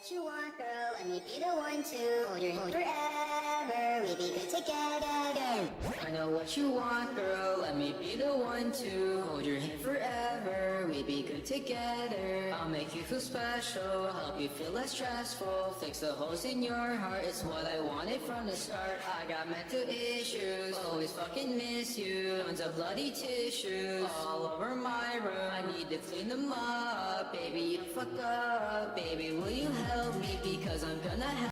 what you want, girl. Let me be the one to hold your hand forever. We be good together. I know what you want, girl. Let me be the one to hold your hand forever. We be good together. I'll make you feel special, help you feel less stressful. Fix the holes in your heart, it's what I wanted from the start. I got mental issues, always fucking miss you. Tons of bloody tissues all over my room. I need to clean them up, baby. You fuck up, baby. Will you help me? Because I'm gonna have